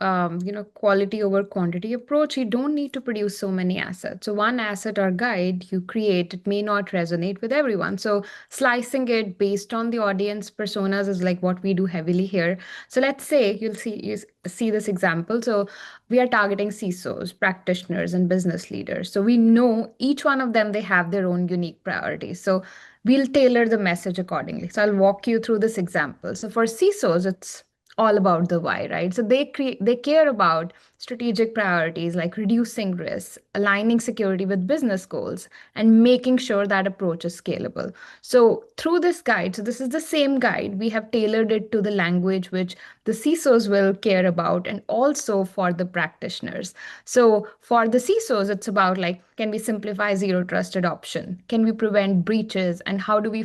quality over quantity approach. You don't need to produce so many assets. So one asset or guide you create, it may not resonate with everyone. So slicing it based on the audience personas is like what we do heavily here. So let's say you'll see see this example. So we are targeting CISOs, practitioners, and business leaders. So we know each one of them, they have their own unique priorities. So we'll tailor the message accordingly. So I'll walk you through this example. So for CISOs, it's all about the why, right? So they care about strategic priorities like reducing risks, aligning security with business goals, and making sure that approach is scalable. So through this guide, so this is the same guide, we have tailored it to the language which the CISOs will care about, and also for the practitioners. So for the CISOs, it's about like, can we simplify zero trust adoption? Can we prevent breaches? And how do we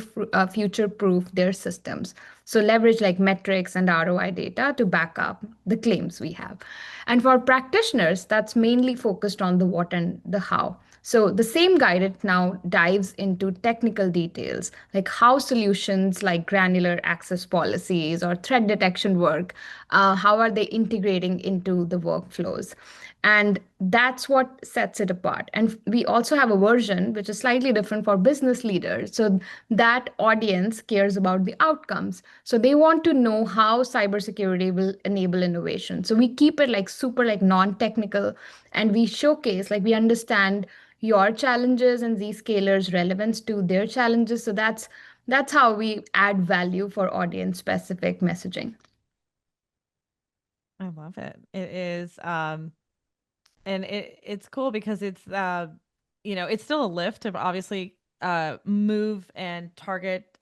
future proof their systems? So leverage like metrics and ROI data to back up the claims we have. And for practitioners, that's mainly focused on the what and the how. So the same guide it now dives into technical details, like how solutions like granular access policies or threat detection work, how are they integrating into the workflows. And that's what sets it apart. And we also have a version which is slightly different for business leaders. So that audience cares about the outcomes. So they want to know how cybersecurity will enable innovation. So we keep it like super like non-technical, and we showcase like we understand your challenges and Zscaler's relevance to their challenges. So that's how we add value for audience specific messaging. I love it. It is and it's cool because it's it's still a lift to obviously move and target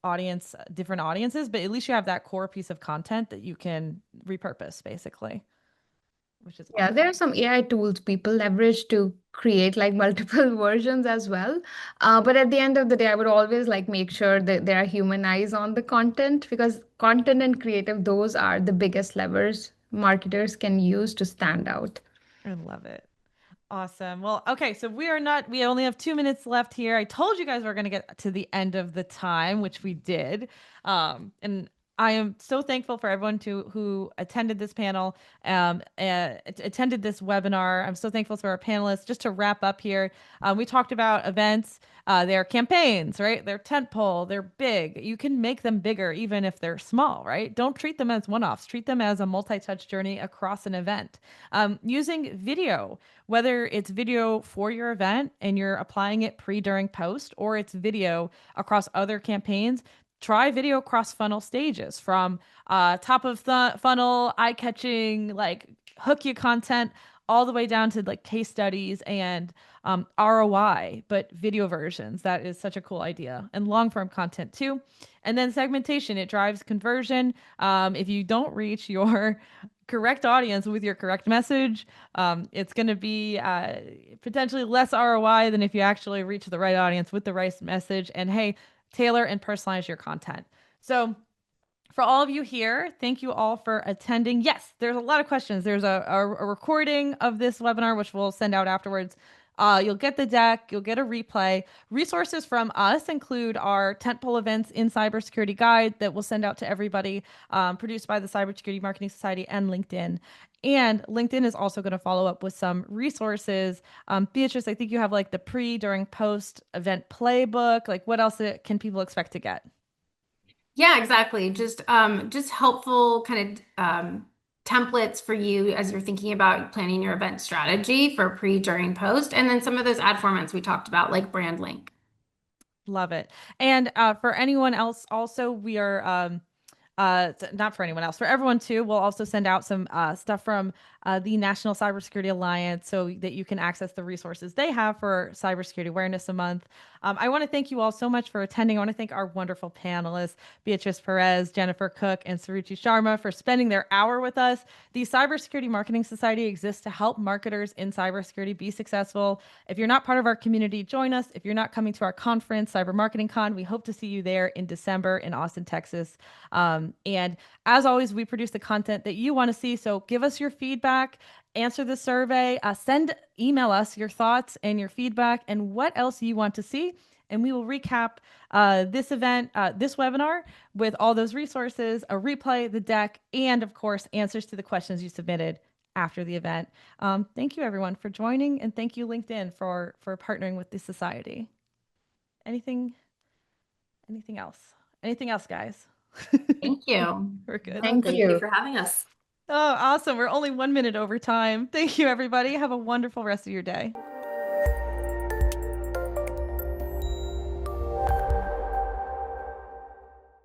different audiences, but at least you have that core piece of content that you can repurpose basically, which is Yeah, there are awesome. some AI tools people leverage to create like multiple versions as well. But at the end of the day, I would always like make sure that there are human eyes on the content, because content and creative, those are the biggest levers marketers can use to stand out. I love it. Awesome. Well, okay, so we only have 2 minutes left here. I told you guys we are going to get to the end of the time, which we did. And I am so thankful for everyone who attended this panel, attended this webinar. I'm so thankful for our panelists. Just to wrap up here, we talked about events. They're campaigns, right? They're tentpole. They're big. You can make them bigger even if they're small, right? Don't treat them as one-offs. Treat them as a multi-touch journey across an event. Using video, whether it's video for your event and you're applying it pre, during, post, or it's video across other campaigns. Try video across funnel stages, from top of the funnel, eye catching, like hook you content, all the way down to like case studies and ROI, but video versions. That is such a cool idea. And long form content too. And then segmentation, it drives conversion. If you don't reach your correct audience with your correct message, it's going to be potentially less ROI than if you actually reach the right audience with the right message. And hey, tailor and personalize your content. So, for all of you here, thank you all for attending. Yes, there's a lot of questions. There's a recording of this webinar, which we'll send out afterwards. You'll get the deck, you'll get a replay. Resources from us include our tentpole events in cybersecurity guide that we'll send out to everybody, produced by the Cybersecurity Marketing Society and LinkedIn. And LinkedIn is also going to follow up with some resources. Beatrice, I think you have like the pre, during, post event playbook. Like, what else can people expect to get? Yeah, exactly. Just helpful kind of templates for you as you're thinking about planning your event strategy for pre, during, post, and then some of those ad formats we talked about, like brand link. Love it. And for anyone else, also, we are not for anyone else, for everyone too, we'll also send out some stuff from the National Cybersecurity Alliance so that you can access the resources they have for Cybersecurity Awareness Month. I want to thank you all so much for attending. I want to thank our wonderful panelists, Beatrice Perez, Jennifer Cook, and Suruchi Sharma, for spending their hour with us. The Cybersecurity Marketing Society exists to help marketers in cybersecurity be successful. If you're not part of our community, join us. If you're not coming to our conference, Cyber Marketing Con, we hope to see you there in December in Austin, Texas. And as always, we produce the content that you want to see. So give us your feedback, answer the survey, email us your thoughts and your feedback and what else you want to see. And we will recap this event, this webinar, with all those resources, a replay, the deck, and of course, answers to the questions you submitted after the event. Thank you, everyone, for joining, and thank you, LinkedIn, for partnering with the society. Anything else? Anything else, guys? Thank you. We're good. No, Thank thank you you. for having us. Oh, awesome. We're only 1 minute over time. Thank you, everybody. Have a wonderful rest of your day.